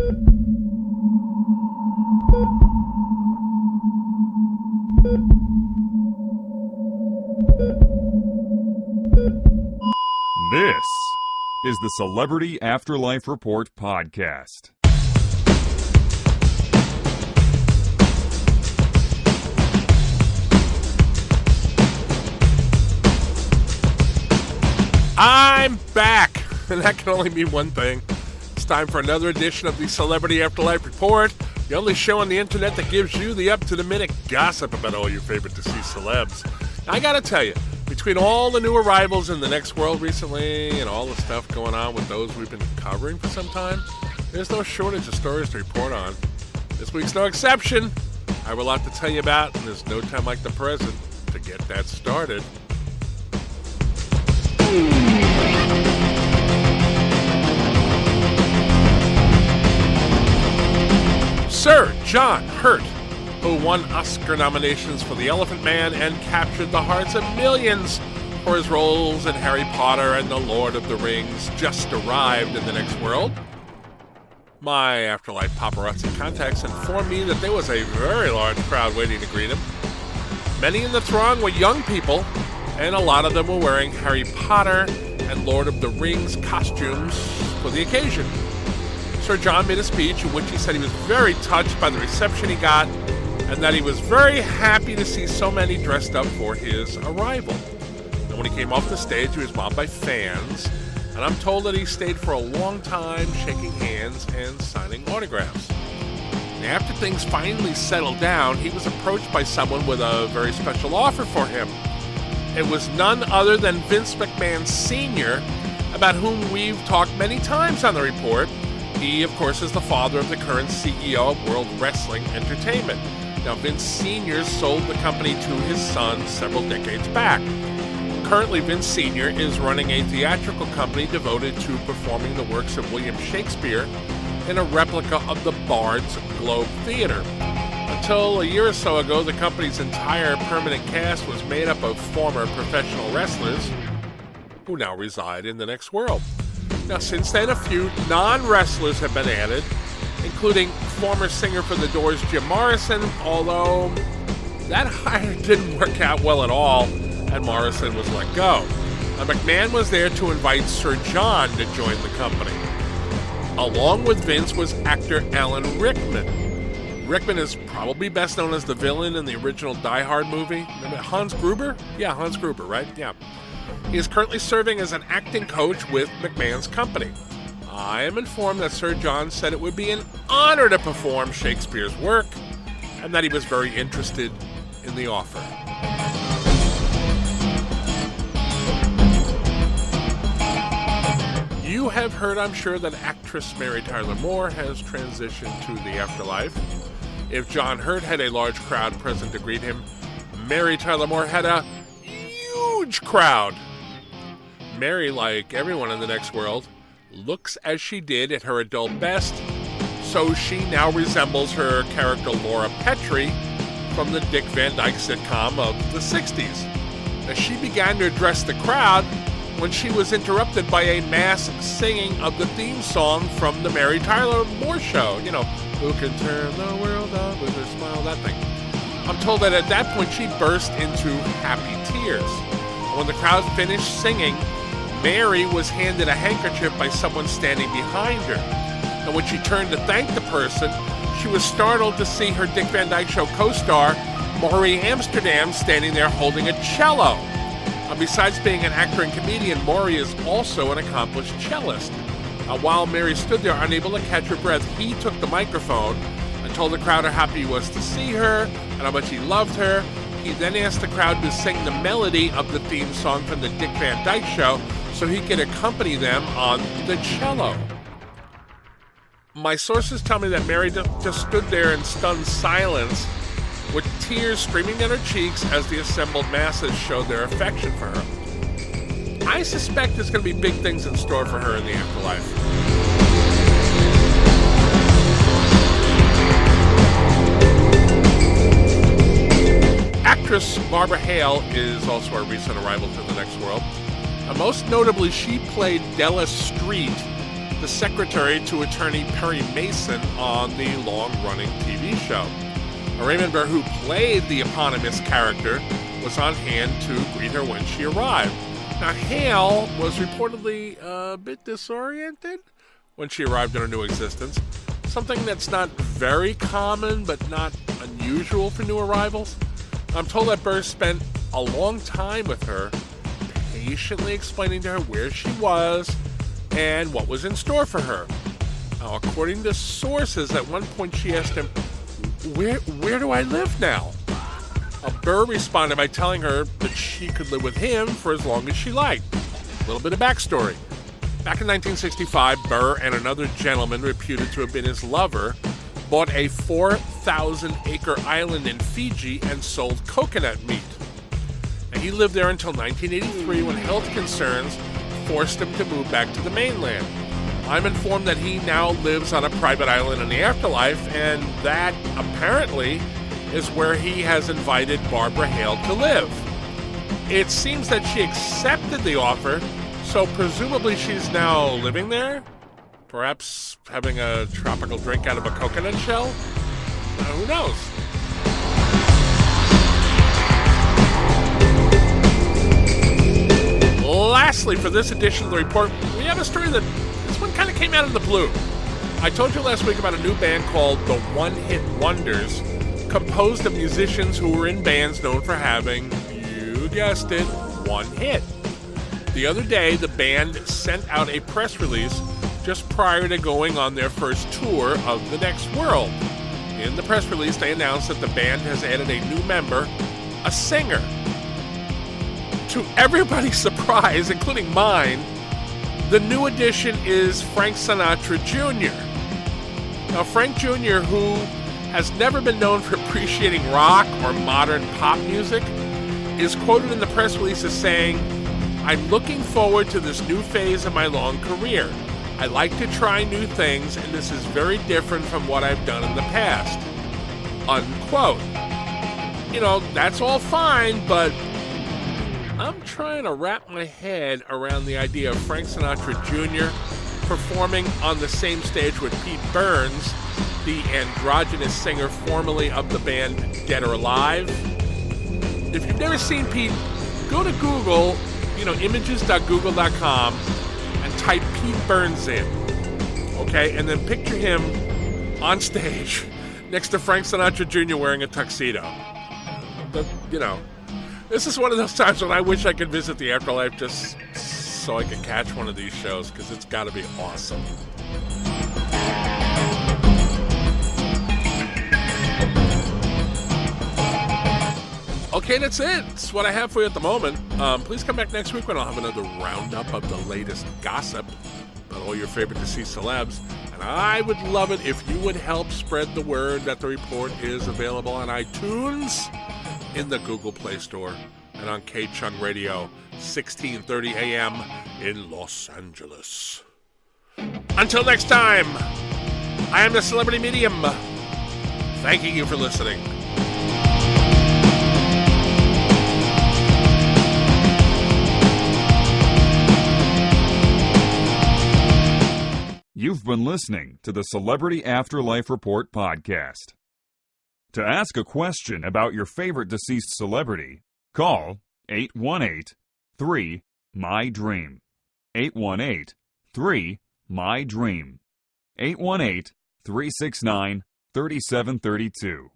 This is the Celebrity Afterlife Report podcast. I'm back, and that can only mean one thing. It's time for another edition of the Celebrity Afterlife Report, the only show on the internet that gives you the up-to-the-minute gossip about all your favorite deceased celebs. Now, I gotta tell you, between all the new arrivals in the next world recently and all the stuff going on with those we've been covering for some time, there's no shortage of stories to report on. This week's no exception. I have a lot to tell you about, and there's no time like the present to get that started. Sir John Hurt, who won Oscar nominations for The Elephant Man and captured the hearts of millions for his roles in Harry Potter and The Lord of the Rings, just arrived in the next world. My Afterlife paparazzi contacts informed me that there was a very large crowd waiting to greet him. Many in the throng were young people, and a lot of them were wearing Harry Potter and Lord of the Rings costumes for the occasion. Sir John made a speech in which he said he was very touched by the reception he got and that he was very happy to see so many dressed up for his arrival. And when he came off the stage, he was mobbed by fans, and I'm told that he stayed for a long time shaking hands and signing autographs. And after things finally settled down, he was approached by someone with a very special offer for him. It was none other than Vince McMahon Sr., about whom we've talked many times on the report. He, of course, is the father of the current CEO of World Wrestling Entertainment. Now, Vince Sr. sold the company to his son several decades back. Currently, Vince Sr. is running a theatrical company devoted to performing the works of William Shakespeare in a replica of the Bard's Globe Theater. Until a year or so ago, the company's entire permanent cast was made up of former professional wrestlers who now reside in the next world. Now, since then, a few non-wrestlers have been added, including former singer for The Doors, Jim Morrison, although that hire didn't work out well at all, and Morrison was let go. Now, McMahon was there to invite Sir John to join the company. Along with Vince was actor Alan Rickman. Rickman is probably best known as the villain in the original Die Hard movie. Remember Hans Gruber? Yeah, Hans Gruber, right? Yeah. He is currently serving as an acting coach with McMahon's company. I am informed that Sir John said it would be an honor to perform Shakespeare's work, and that he was very interested in the offer. You have heard, I'm sure, that actress Mary Tyler Moore has transitioned to the afterlife. If John Hurt had a large crowd present to greet him, Mary Tyler Moore had a huge crowd. Mary, like everyone in the next world, looks as she did at her adult best, so she now resembles her character Laura Petrie from the Dick Van Dyke sitcom of the 60s. As she began to address the crowd when she was interrupted by a mass singing of the theme song from the Mary Tyler Moore Show. You know, who can turn the world on with her smile, that thing. I'm told that at that point she burst into happy tears. When the crowd finished singing, Mary was handed a handkerchief by someone standing behind her. And when she turned to thank the person, she was startled to see her Dick Van Dyke Show co-star, Maury Amsterdam, standing there holding a cello. Besides being an actor and comedian, Maury is also an accomplished cellist. While Mary stood there unable to catch her breath, he took the microphone and told the crowd how happy he was to see her and how much he loved her. He then asked the crowd to sing the melody of the theme song from the Dick Van Dyke Show so he could accompany them on the cello. My sources tell me that Mary just stood there in stunned silence with tears streaming down her cheeks as the assembled masses showed their affection for her. I suspect there's going to be big things in store for her in the afterlife. Actress Barbara Hale is also a recent arrival to the next world. Most notably, she played Della Street, the the secretary to attorney Perry Mason on the long-running TV show. Raymond Burr, who played the eponymous character, was on hand to greet her when she arrived. Now, Hale was reportedly a bit disoriented when she arrived in her new existence, something that's not very common but not unusual for new arrivals. I'm told that Burr spent a long time with her, patiently explaining to her where she was and what was in store for her. Now, according to sources, at one point she asked him, Where do I live now? Burr responded by telling her that she could live with him for as long as she liked. A little bit of backstory. Back in 1965, Burr and another gentleman reputed to have been his lover bought a 4,000-acre island in Fiji and sold coconut meat. And he lived there until 1983 when health concerns forced him to move back to the mainland. I'm informed that he now lives on a private island in the Afterlife, and that apparently is where he has invited Barbara Hale to live. It seems that she accepted the offer, so presumably she's now living there? Perhaps having a tropical drink out of a coconut shell? Who knows? Lastly, for this edition of the report, we have a story that this one kind of came out of the blue. I told you last week about a new band called the One Hit Wonders, composed of musicians who were in bands known for having, you guessed it, one hit. The other day, the band sent out a press release just prior to going on their first tour of the next world. In the press release, they announced that the band has added a new member, a singer. To everybody's surprise, including mine, the new addition is Frank Sinatra Jr. Now, Frank Jr., who has never been known for appreciating rock or modern pop music, is quoted in the press release as saying, "I'm looking forward to this new phase of my long career. I like to try new things, and this is very different from what I've done in the past." Unquote. You know, that's all fine, but I'm trying to wrap my head around the idea of Frank Sinatra Jr. performing on the same stage with Pete Burns, the androgynous singer formerly of the band Dead or Alive. If you've never seen Pete, go to Google, images.google.com, and type Pete Burns in, okay? And then picture him on stage next to Frank Sinatra Jr. wearing a tuxedo. This is one of those times when I wish I could visit the Afterlife just so I could catch one of these shows, because it's got to be awesome. Okay, that's it. That's what I have for you at the moment. Please come back next week when I'll have another roundup of the latest gossip about all your favorite deceased celebs. And I would love it if you would help spread the word that the report is available on iTunes, in the Google Play Store, and on K-Chung Radio, 1630 AM in Los Angeles. Until next time, I am the Celebrity Medium, thanking you for listening. You've been listening to the Celebrity Afterlife Report podcast. To ask a question about your favorite deceased celebrity, call 818-3-MY-DREAM. 818-3-MY-DREAM. 818-369-3732.